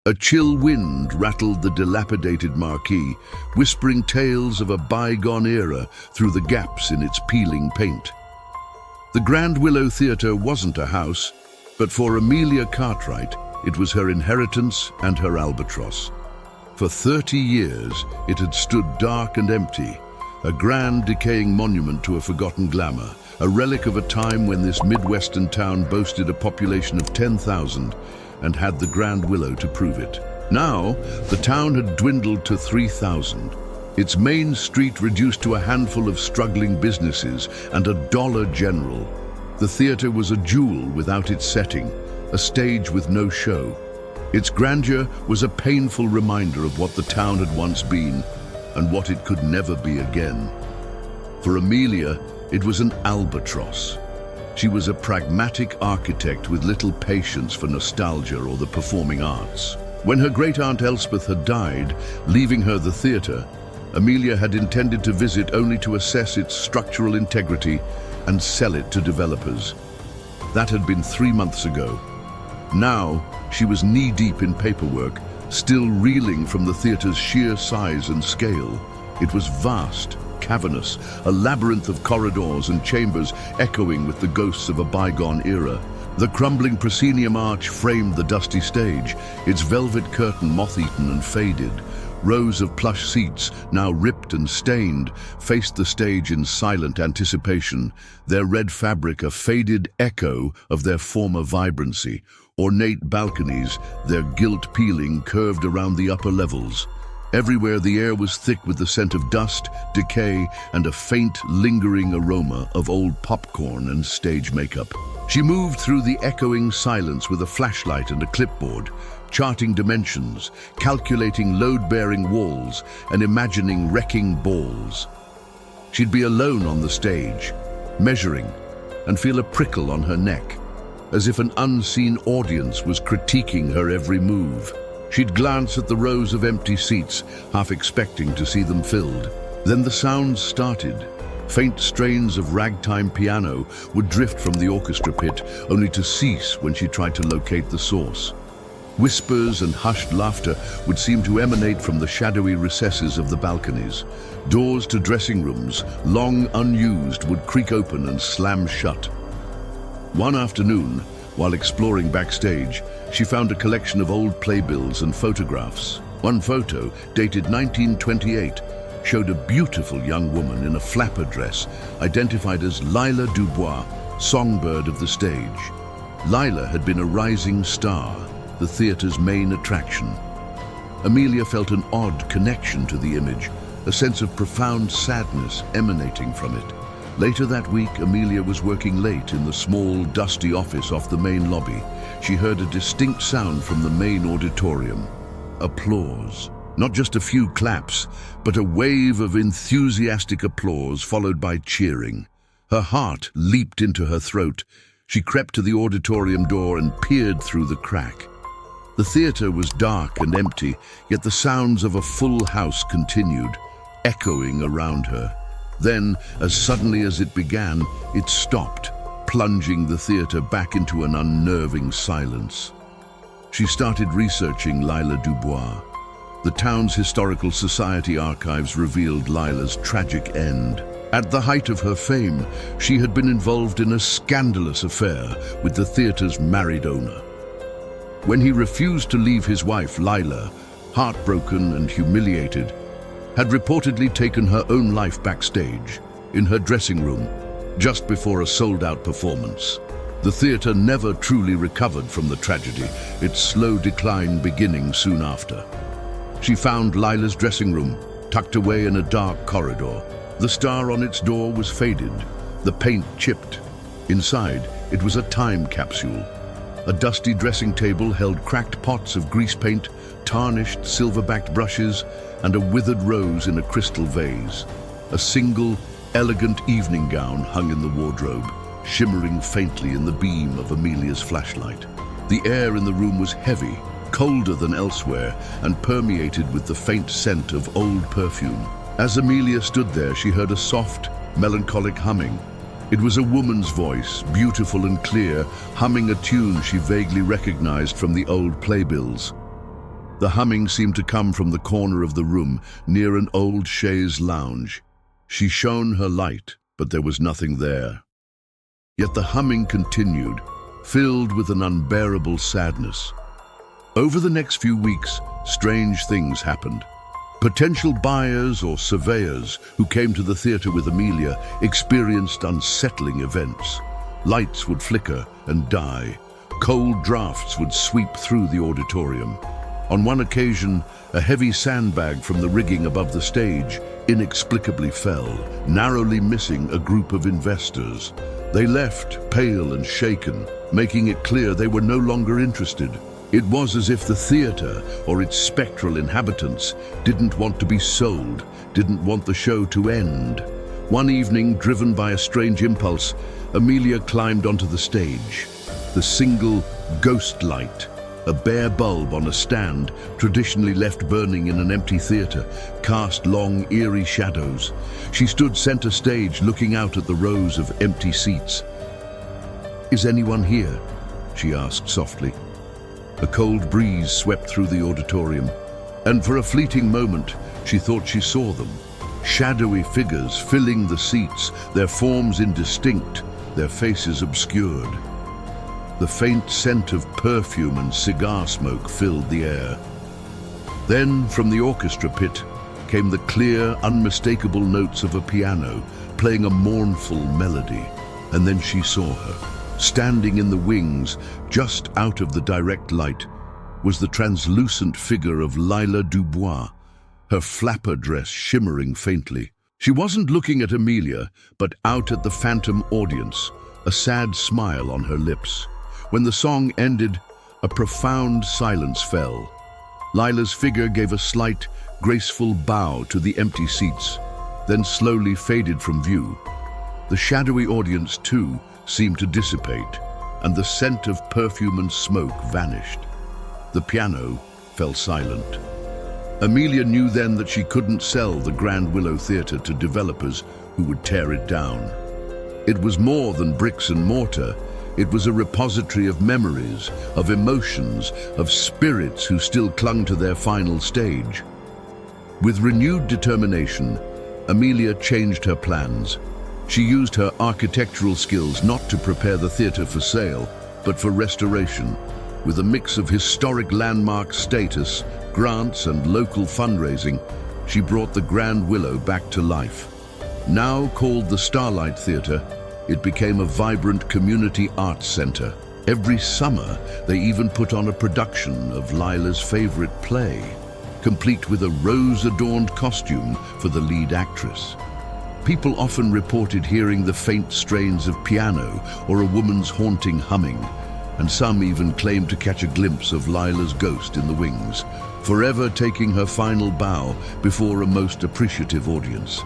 A chill wind rattled the dilapidated marquee, whispering tales of a bygone era through the gaps in its peeling paint. The Grand Willow Theatre wasn't a house, but for Amelia Cartwright, it was her inheritance and her albatross. For 30 years, it had stood dark and empty, a grand decaying monument to a forgotten glamour, a relic of a time when this Midwestern town boasted a population of 10,000 and had the Grand Willow to prove it. Now, the town had dwindled to 3,000. Its main street reduced to a handful of struggling businesses and a Dollar General. The theater was a jewel without its setting, a stage with no show. Its grandeur was a painful reminder of what the town had once been and what it could never be again. For Amelia, it was an albatross. She was a pragmatic architect with little patience for nostalgia or the performing arts. When her great-aunt Elspeth had died, leaving her the theatre, Amelia had intended to visit only to assess its structural integrity and sell it to developers. That had been 3 months ago. Now, she was knee-deep in paperwork, still reeling from the theatre's sheer size and scale. It was vast, cavernous, a labyrinth of corridors and chambers echoing with the ghosts of a bygone era. The crumbling proscenium arch framed the dusty stage, its velvet curtain moth-eaten and faded. Rows of plush seats, now ripped and stained, faced the stage in silent anticipation, their red fabric a faded echo of their former vibrancy. Ornate balconies, their gilt peeling curved around the upper levels. Everywhere the air was thick with the scent of dust, decay, and a faint, lingering aroma of old popcorn and stage makeup. She moved through the echoing silence with a flashlight and a clipboard, charting dimensions, calculating load-bearing walls, and imagining wrecking balls. She'd be alone on the stage, measuring, and feel a prickle on her neck, as if an unseen audience was critiquing her every move. She'd glance at the rows of empty seats, half expecting to see them filled. Then the sounds started. Faint strains of ragtime piano would drift from the orchestra pit, only to cease when she tried to locate the source. Whispers and hushed laughter would seem to emanate from the shadowy recesses of the balconies. Doors to dressing rooms, long unused, would creak open and slam shut. One afternoon, while exploring backstage, she found a collection of old playbills and photographs. One photo, dated 1928, showed a beautiful young woman in a flapper dress, identified as Lila Dubois, songbird of the stage. Lila had been a rising star, the theatre's main attraction. Amelia felt an odd connection to the image, a sense of profound sadness emanating from it. Later that week, Amelia was working late in the small, dusty office off the main lobby. She heard a distinct sound from the main auditorium. Applause. Not just a few claps, but a wave of enthusiastic applause followed by cheering. Her heart leaped into her throat. She crept to the auditorium door and peered through the crack. The theater was dark and empty, yet the sounds of a full house continued, echoing around her. Then, as suddenly as it began, it stopped, plunging the theater back into an unnerving silence. She started researching Lila Dubois. The town's historical society archives revealed Lila's tragic end. At the height of her fame, she had been involved in a scandalous affair with the theater's married owner. When he refused to leave his wife, Lila, heartbroken and humiliated, had reportedly taken her own life backstage, in her dressing room, just before a sold-out performance. The theater never truly recovered from the tragedy, its slow decline beginning soon after. She found Lila's dressing room, tucked away in a dark corridor. The star on its door was faded, the paint chipped. Inside, it was a time capsule. A dusty dressing table held cracked pots of grease paint, tarnished silver-backed brushes, and a withered rose in a crystal vase. A single, elegant evening gown hung in the wardrobe, shimmering faintly in the beam of Amelia's flashlight. The air in the room was heavy, colder than elsewhere, and permeated with the faint scent of old perfume. As Amelia stood there, she heard a soft, melancholic humming. It was a woman's voice, beautiful and clear, humming a tune she vaguely recognized from the old playbills. The humming seemed to come from the corner of the room, near an old chaise lounge. She shone her light, but there was nothing there. Yet the humming continued, filled with an unbearable sadness. Over the next few weeks, strange things happened. Potential buyers or surveyors who came to the theatre with Amelia experienced unsettling events. Lights would flicker and die. Cold drafts would sweep through the auditorium. On one occasion, a heavy sandbag from the rigging above the stage inexplicably fell, narrowly missing a group of investors. They left, pale and shaken, making it clear they were no longer interested. It was as if the theatre, or its spectral inhabitants, didn't want to be sold, didn't want the show to end. One evening, driven by a strange impulse, Amelia climbed onto the stage. The single ghost light, a bare bulb on a stand, traditionally left burning in an empty theatre, cast long, eerie shadows. She stood center stage, looking out at the rows of empty seats. "Is anyone here?" she asked softly. A cold breeze swept through the auditorium, and for a fleeting moment, she thought she saw them. Shadowy figures filling the seats, their forms indistinct, their faces obscured. The faint scent of perfume and cigar smoke filled the air. Then, from the orchestra pit, came the clear, unmistakable notes of a piano, playing a mournful melody. And then she saw her. Standing in the wings, just out of the direct light, was the translucent figure of Lila Dubois, her flapper dress shimmering faintly. She wasn't looking at Amelia, but out at the phantom audience, a sad smile on her lips. When the song ended, a profound silence fell. Lila's figure gave a slight, graceful bow to the empty seats, then slowly faded from view. The shadowy audience, too, seemed to dissipate, and the scent of perfume and smoke vanished. The piano fell silent. Amelia knew then that she couldn't sell the Grand Willow Theatre to developers who would tear it down. It was more than bricks and mortar. It was a repository of memories, of emotions, of spirits who still clung to their final stage. With renewed determination, Amelia changed her plans. She used her architectural skills not to prepare the theatre for sale, but for restoration. With a mix of historic landmark status, grants, and local fundraising, she brought the Grand Willow back to life. Now called the Starlight Theatre, it became a vibrant community arts center. Every summer, they even put on a production of Lila's favorite play, complete with a rose-adorned costume for the lead actress. People often reported hearing the faint strains of piano or a woman's haunting humming, and some even claimed to catch a glimpse of Lila's ghost in the wings, forever taking her final bow before a most appreciative audience.